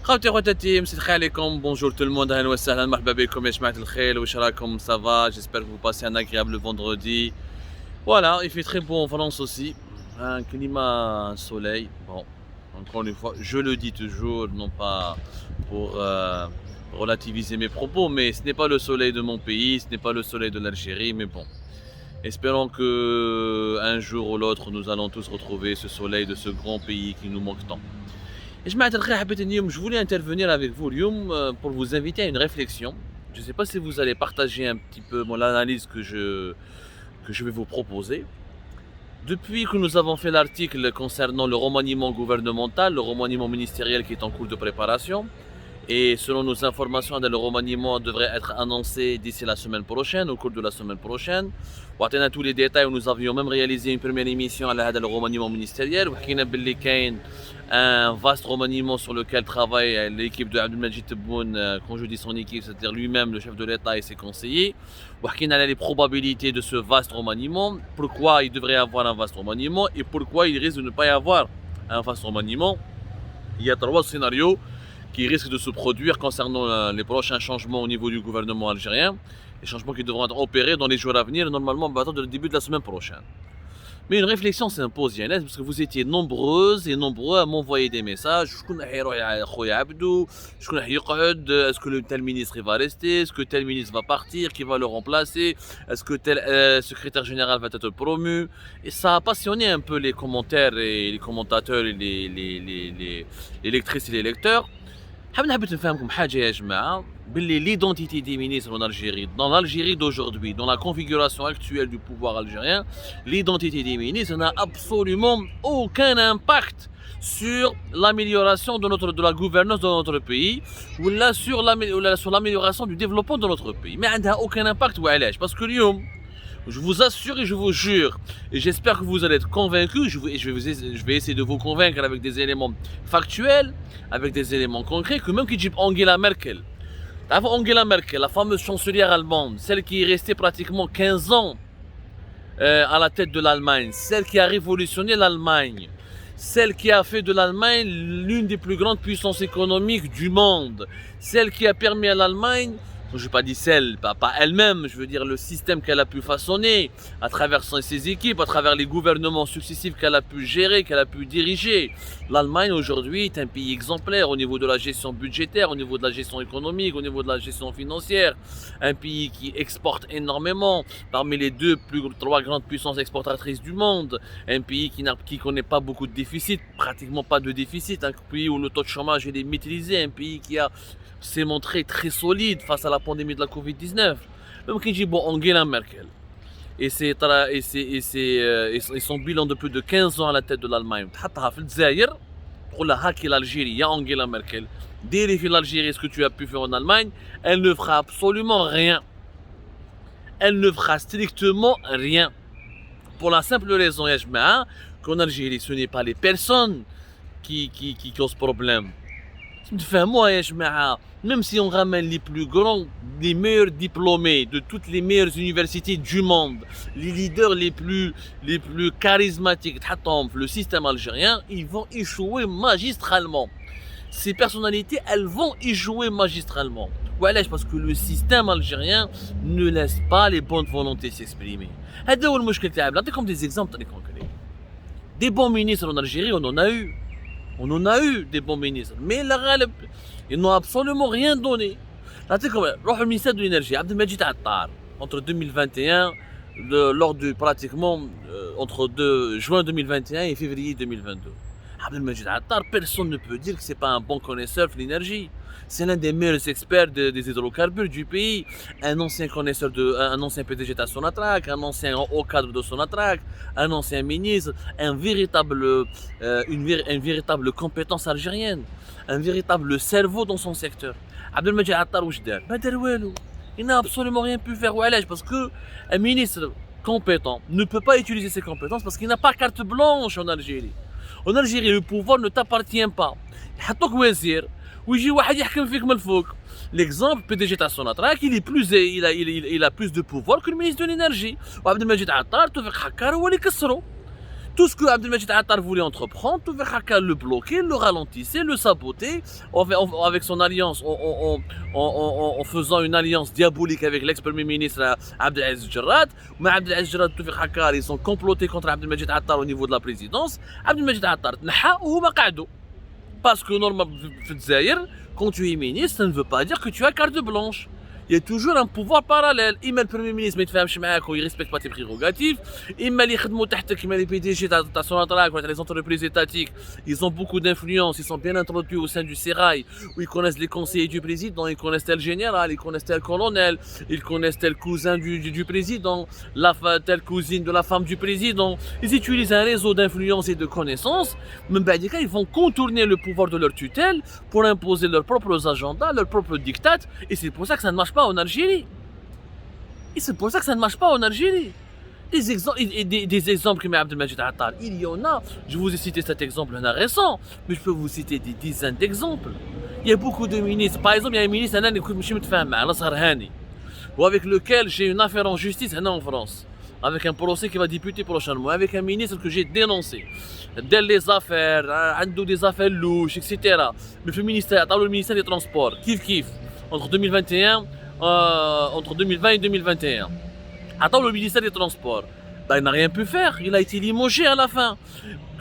خوتي خواتاتي مسيت عليكم بونجور tout le monde اهلا وسهلا مرحبا بكم يا جماعة الخير واش راكم ça va j'espère que vous passez un agréable vendredi. Voilà, il fait très beau en France aussi, un climat, un soleil. Bon, encore une fois, je le dis toujours, non pas pour relativiser mes propos, mais ce n'est pas le soleil de mon pays, ce n'est pas le soleil de l'Algérie, mais bon. Espérons que un jour ou l'autre, nous allons tous retrouver ce soleil de ce grand pays qui nous manque tant. Et je voulais intervenir avec vous pour vous inviter à une réflexion. Je ne sais pas si vous allez partager un petit peu l'analyse que je vais vous proposer. Depuis que nous avons fait l'article concernant le remaniement gouvernemental, le remaniement ministériel qui est en cours de préparation, et selon nos informations, le remaniement devrait être annoncé d'ici la semaine prochaine, au cours de la semaine prochaine. On a tous les détails, nous avions même réalisé une première émission à le remaniement ministériel. Un vaste remaniement sur lequel travaille l'équipe de Abdelmajid Tebboune, quand je dis son équipe, c'est-à-dire lui-même, le chef de l'État et ses conseillers. On a les probabilités de ce vaste remaniement, pourquoi il devrait y avoir un vaste remaniement et pourquoi il risque de ne pas y avoir un vaste remaniement. Il y a trois scénarios qui risquent de se produire concernant les prochains changements au niveau du gouvernement algérien. Les changements qui devront être opérés dans les jours à venir, normalement à partir du début de la semaine prochaine. Mais une réflexion s'impose, Yannis, parce que vous étiez nombreuses et nombreux à m'envoyer des messages. Est-ce que le tel ministre va rester? Est-ce que tel ministre va partir? Qui va le remplacer? Est-ce que tel secrétaire général va être promu? Et ça a passionné un peu les commentaires et les commentateurs et les lectrices et les lecteurs. حابب نفهمكم حاجه يا جماعه باللي l'identité des ministres en Algérie, dans l'Algérie d'aujourd'hui, dans la configuration actuelle du pouvoir algérien, l'identité des ministres n'a absolument aucun impact sur l'amélioration de la gouvernance de notre pays ou là sur l'amélioration du développement de notre pays. Mais elle n'a aucun impact parce que je vous assure et je vous jure, et j'espère que vous allez être convaincus, je vais essayer de vous convaincre avec des éléments factuels, avec des éléments concrets, que même qui dit Angela Merkel, Angela Merkel, la fameuse chancelière allemande, celle qui est restée pratiquement 15 ans à la tête de l'Allemagne, celle qui a révolutionné l'Allemagne, celle qui a fait de l'Allemagne l'une des plus grandes puissances économiques du monde, celle qui a permis à l'Allemagne, je n'ai pas dit celle, pas elle-même, je veux dire le système qu'elle a pu façonner à travers ses équipes, à travers les gouvernements successifs qu'elle a pu gérer, qu'elle a pu diriger. L'Allemagne aujourd'hui est un pays exemplaire au niveau de la gestion budgétaire, au niveau de la gestion économique, au niveau de la gestion financière. Un pays qui exporte énormément, parmi les trois grandes puissances exportatrices du monde. Un pays qui connaît pas beaucoup de déficit, pratiquement pas de déficit. Un pays où le taux de chômage est maîtrisé, un pays qui s'est montré très solide face à la pandémie de la Covid-19. Même qui dit bon Angela Merkel et son bilan de plus de 15 ans à la tête de l'Allemagne. L'Algérie, il y a Angela Merkel. Dérifie l'Algérie ce que tu as pu faire en Allemagne, elle ne fera absolument rien. Elle ne fera strictement rien. Pour la simple raison, qu'en Algérie, ce n'est pas les personnes qui causent problème. Même si on ramène les plus grands, les meilleurs diplômés de toutes les meilleures universités du monde, les leaders les plus charismatiques, le système algérien, ils vont échouer magistralement. Ces personnalités, elles vont échouer magistralement. Parce que le système algérien ne laisse pas les bonnes volontés s'exprimer. Comme des exemples concrets. Des bons ministres en Algérie, on en a eu. On en a eu des bons ministres, mais ils n'ont absolument rien donné. Le ministère de l'énergie, Abdelmajid Attar, entre 2021, pratiquement entre juin 2021 et février 2022. Abdelmajid Attar, personne ne peut dire que c'est pas un bon connaisseur de l'énergie. C'est l'un des meilleurs experts des hydrocarbures du pays, un ancien PDG de Sonatrach, un ancien haut cadre de Sonatrach, un ancien ministre, une véritable compétence algérienne, un véritable cerveau dans son secteur. Abdelmajid Attar il n'a absolument rien pu faire parce que un ministre compétent ne peut pas utiliser ses compétences parce qu'il n'a pas carte blanche en Algérie. En Algérie, le pouvoir ne t'appartient pas. ويجي واحد يحكم فيك من الفوق. L'exemple PDG تاع سوناتراك il a plus de pouvoir que le ministre de l'énergie. وعبد المجيد عطار توفيق حكار هو اللي كسرو. Tout ce que Abdelmajid Attar voulait entreprendre, tout Verhaka le bloquer, le ralentisser, le saboter, avec son alliance, en faisant une alliance diabolique avec l'ex-premier ministre Abdelaziz Jarrad. Mais Abdelaziz Jarrad, tout Verhaka, ils ont comploté contre Abdelmajid Attar au niveau de la présidence. Abdelmajid Attar, parce que normalement, quand tu es ministre, ça ne veut pas dire que tu as carte blanche. Il y a toujours un pouvoir parallèle. Il le Premier ministre, mais il ne respecte pas tes prérogatives. Il les PDG, les entreprises étatiques, ils ont beaucoup d'influence, ils sont bien introduits au sein du sérail, où ils connaissent les conseillers du président, ils connaissent tel général, ils connaissent tel colonel, ils connaissent tel cousin du président, telle cousine de la femme du président. Ils utilisent un réseau d'influence et de connaissances. Même ils vont contourner le pouvoir de leur tutelle pour imposer leurs propres agendas, leurs propres dictats. Et c'est pour ça que ça ne marche pas en Algérie. Et c'est pour ça que ça ne marche pas en Algérie. Des exemples que met Abdelmajid Attar, il y en a. Je vous ai cité cet exemple récent, mais je peux vous citer des dizaines d'exemples. Il y a beaucoup de ministres. Par exemple, il y a un ministre avec lequel j'ai une affaire en justice en France, avec un procès qui va débuter prochainement, avec un ministre que j'ai dénoncé. Dès les affaires, des affaires louches, etc. Mais le ministère des Transports, kiff, entre 2020 et 2021. Attends, le ministère des Transports, il n'a rien pu faire, il a été limogé à la fin.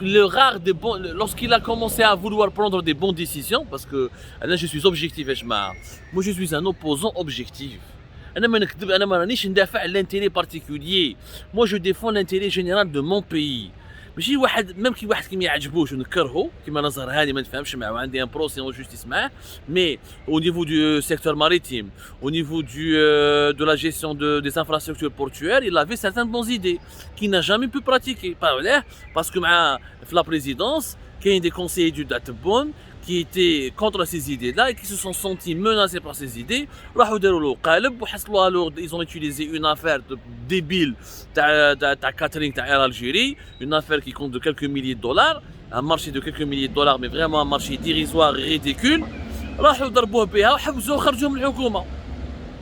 Lorsqu'il a commencé à vouloir prendre des bonnes décisions, parce que là je suis objectif, moi je suis un opposant objectif. L'intérêt particulier. Moi je défends l'intérêt général de mon pays. ماشي واحد ميم كي واحد كي ما يعجبوش ونكرهو كيما نظر هاني ما نفهمش معاه وعندي ان بروسي اون جوستيس معاه مي au niveau du secteur maritime, au niveau de la gestion des infrastructures portuaires, il avait certaines bonnes idées qu'il n'a jamais pu pratiquer. Parce que مع في la présidence كاين des conseillers du Datebon qui étaient contre ces idées-là et qui se sont sentis menacés par ces idées. Ils ont utilisé une affaire débile de catering Air Algérie, une affaire qui compte de quelques milliers de dollars, un marché de quelques milliers de dollars, mais vraiment un marché dérisoire et ridicule.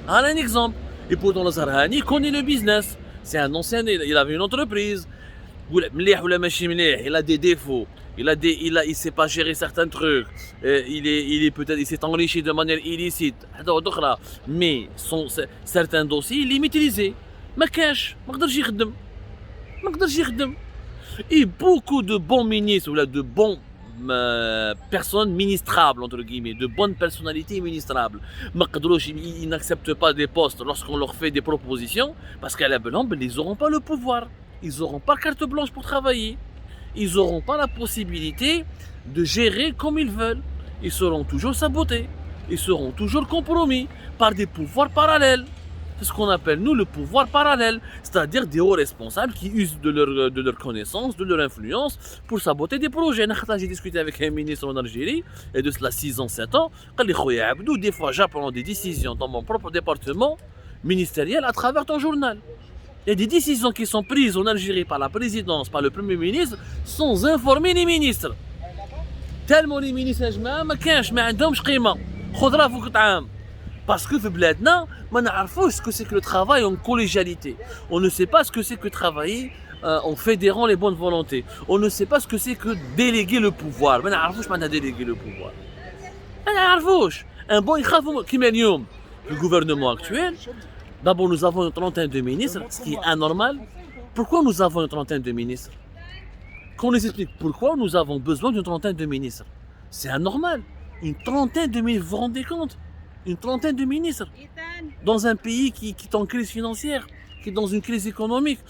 Un exemple. Et pourtant, le Zarhani connaît le business. C'est un ancien, il avait une entreprise. Il a des défauts. Il sait pas gérer certains trucs. Il s'est enrichi de manière illicite. Mais certains dossiers, il est maîtrisé. ما كاش ما قدرش يخدم. Et beaucoup de bons ministres ou de bons personnes ministrables entre guillemets, de bonnes personnalités ministrables. Ils n'acceptent pas des postes lorsqu'on leur fait des propositions parce qu'à la blanc, ils n'auront pas le pouvoir. Ils n'auront pas carte blanche pour travailler. Ils n'auront pas la possibilité de gérer comme ils veulent. Ils seront toujours sabotés. Ils seront toujours compromis par des pouvoirs parallèles. C'est ce qu'on appelle, nous, le pouvoir parallèle. C'est-à-dire des hauts responsables qui usent de leur connaissance, de leur influence pour saboter des projets. J'ai discuté avec un ministre en Algérie, et de cela 6 ans, 7 ans. Des fois, j'apprends des décisions dans mon propre département ministériel à travers ton journal. Il y a des décisions qui sont prises en Algérie par la présidence, par le Premier ministre, sans informer les ministres. Tellement les ministres, parce que ce que c'est que le travail en collégialité. On ne sait pas ce que c'est que travailler en fédérant les bonnes volontés. On ne sait pas ce que c'est que déléguer le pouvoir. Déléguer le pouvoir. Un bon le gouvernement actuel. D'abord, nous avons une trentaine de ministres, ce qui est anormal. Pourquoi nous avons une trentaine de ministres? Qu'on nous explique pourquoi nous avons besoin d'une trentaine de ministres. C'est anormal. Une trentaine de ministres, vous vous rendez compte? Une trentaine de ministres dans un pays qui est en crise financière, qui est dans une crise économique.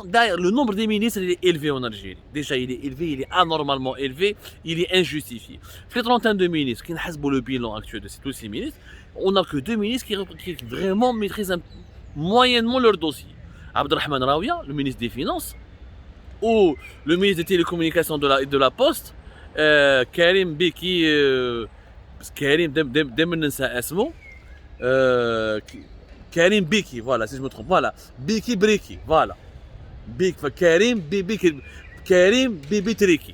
D'ailleurs, le nombre des ministres il est élevé en Algérie. Déjà, il est élevé, il est anormalement élevé, il est injustifié. Les trentaine de ministres, qui n'ont le bilan actuel de tous ces ministres, on n'a que 2 ministres qui vraiment maîtrisent moyennement leur dossier. Abdelrahman Raouia, le ministre des Finances, ou le ministre des Télécommunications de la Poste, Karim Beki, Karim Karim Beki, voilà, si je me trompe, voilà, Beki Breki, voilà, Karim Bibi Triki.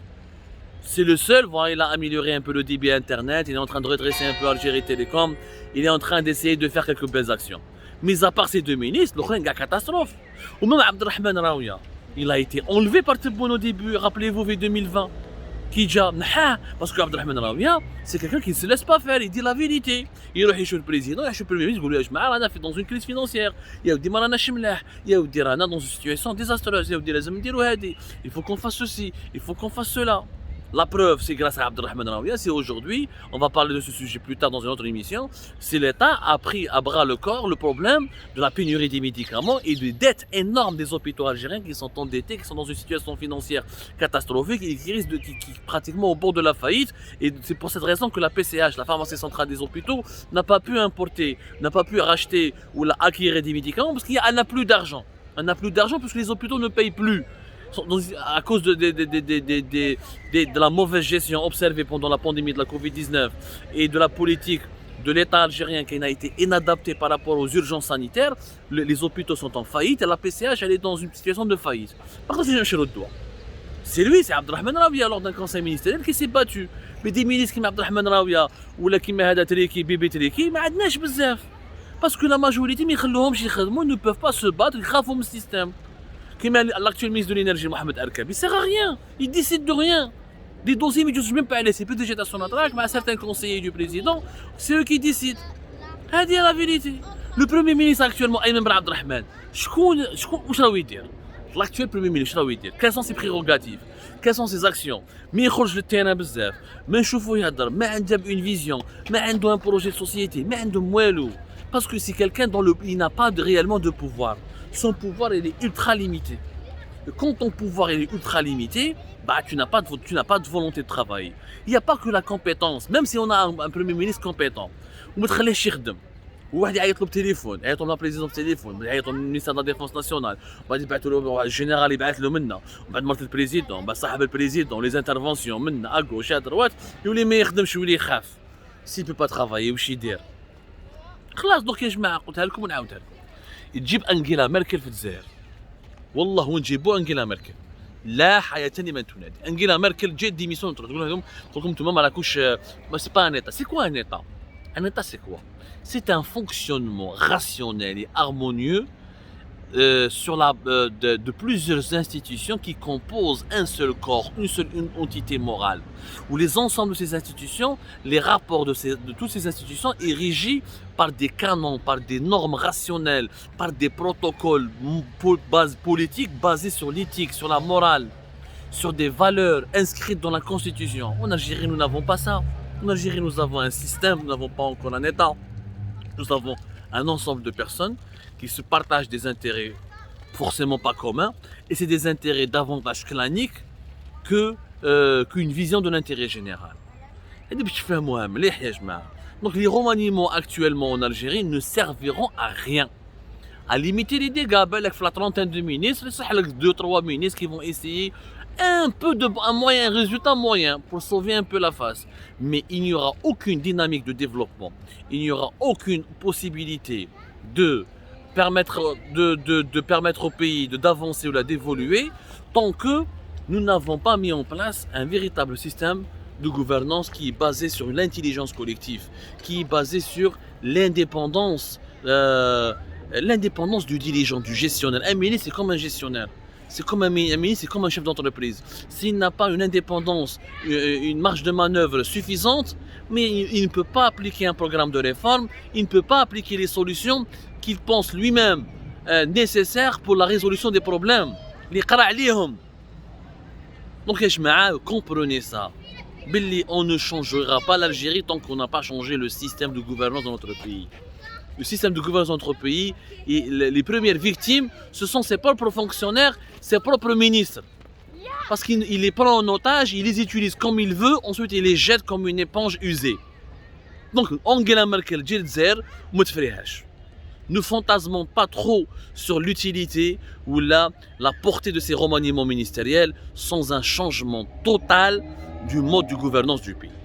C'est le seul, voilà, il a amélioré un peu le débit internet, il est en train de redresser un peu Algérie Télécom, il est en train d'essayer de faire quelques belles actions. Mis à part ces 2 ministres, le reste est une catastrophe. Ou même Abdelrahman Raouia, Il a été enlevé par Tebboune au début, rappelez-vous, v 2020. Kidja, parce que Abdelrahman Rawia, c'est quelqu'un qui ne se laisse pas faire, il dit la vérité. Il est chez le président, il est chez le premier ministre, il dit on est dans une crise financière. Il y a des malades il y a des rana dans une situation désastreuse, il y a des il faut qu'on fasse ceci, il faut qu'on fasse cela. La preuve, c'est grâce à Abdelrahman Rawia, c'est aujourd'hui, on va parler de ce sujet plus tard dans une autre émission, c'est l'État a pris à bras le corps le problème de la pénurie des médicaments et des dettes énormes des hôpitaux algériens qui sont endettés, qui sont dans une situation financière catastrophique et qui risquent qui pratiquement au bord de la faillite. Et c'est pour cette raison que la PCH, la pharmacie centrale des hôpitaux, n'a pas pu importer, n'a pas pu racheter ou acquérir des médicaments parce qu'elle n'a plus d'argent. Elle n'a plus d'argent parce que les hôpitaux ne payent plus. À cause de la mauvaise gestion observée pendant la pandémie de la Covid-19 et de la politique de l'État algérien qui a été inadaptée par rapport aux urgences sanitaires, les hôpitaux sont en faillite et la PCH elle est dans une situation de faillite. Par contre, c'est lui, c'est Abdelrahman Rawia lors d'un conseil ministériel qui s'est battu. Mais des ministres comme Abdelrahman Rawia ou qui Hada Triki, Bibi Triki, mais عندناش بزاف. Parce que la majorité ils ne peuvent pas se battre grâce au système. L'actuel ministre de l'énergie, Mohamed Arkabi, il ne sert à rien. Il décide de rien. Des dossiers, mais je ne suis même pas allé. C'est plus déjà à son attaque, mais à certains conseillers du président, c'est eux qui décident. C'est la vérité. Le premier ministre actuellement, Ayman Ben Abdelrahman, l'actuel premier ministre, quelles sont ses prérogatives? Quelles sont ses actions? Mais il خرج للتيران بزاف. ما نشوفو يهضر، ما عنده une vision, ما عنده un projet de société, ما عنده والو. Parce que c'est quelqu'un dont il n'a pas réellement de pouvoir. Son pouvoir il est ultra limité. Et quand ton pouvoir il est ultra limité, bah, tu n'as pas de volonté de travailler. Il n'y a pas que la compétence, même si on a un premier ministre compétent. وما تخليهش يخدم. واحد يعيط له بالتليفون، يعيط له لا بريزيدون بالتليفون، يعيط له المينيستر دو ديفونس ناسيونال، بعد يبعث له الجنرال يبعث له منا، وبعد مرت البريزيدون، بعد صاحب البريزيدون، لي انترفونسيون منا اكوش ادروات، يولي ما يخدمش ويولي يخاف. سي بو با ترافايي واش يدير؟ خلاص دوك يا جماعه قلتها لكم ونعاودها لكم. تجيب انجيلا ميركل في الجزائر. والله وين جيبوا انجيلا ميركل. لا حياة لمن تنادي. انجيلا ميركل جات ديميسيون تقول لهم نتوما ما راكوش سي با ان ايتا. سي كوا ان ايتا؟ Un état, c'est quoi? C'est un fonctionnement rationnel et harmonieux de plusieurs institutions qui composent un seul corps, une entité morale. Où les ensembles de ces institutions, les rapports de toutes ces institutions est régi par des canons, par des normes rationnelles, par des protocoles politiques basés sur l'éthique, sur la morale, sur des valeurs inscrites dans la Constitution. En Algérie, nous n'avons pas ça. En Algérie, nous avons un système, nous n'avons pas encore un État. Nous avons un ensemble de personnes qui se partagent des intérêts forcément pas communs, et c'est des intérêts davantage claniques qu'une vision de l'intérêt général. Donc les remaniements actuellement en Algérie ne serviront à rien. À limiter les dégâts, la trentaine de ministres, il y a 2-3 ministres qui vont essayer un résultat moyen pour sauver un peu la face. Mais il n'y aura aucune dynamique de développement, il n'y aura aucune possibilité de permettre au pays d'avancer ou d'évoluer tant que nous n'avons pas mis en place un véritable système de gouvernance qui est basé sur l'intelligence collective, qui est basé sur l'indépendance du dirigeant, du gestionnaire. Un ministre, c'est comme un gestionnaire. C'est comme un ministre, c'est comme un chef d'entreprise. S'il n'a pas une indépendance, une marge de manœuvre suffisante, mais il ne peut pas appliquer un programme de réforme, il ne peut pas appliquer les solutions qu'il pense lui-même nécessaires pour la résolution des problèmes. Donc, comprenez ça. On ne changera pas l'Algérie tant qu'on n'a pas changé le système de gouvernance dans notre pays. Le système de gouvernance dans notre pays, et les premières victimes, ce sont ses propres fonctionnaires, ses propres ministres. Parce qu'il les prend en otage, il les utilise comme il veut, ensuite il les jette comme une éponge usée. Donc, Angela Merkel, ne fantasmons pas trop sur l'utilité ou la portée de ces remaniements ministériels sans un changement total du mode de gouvernance du pays.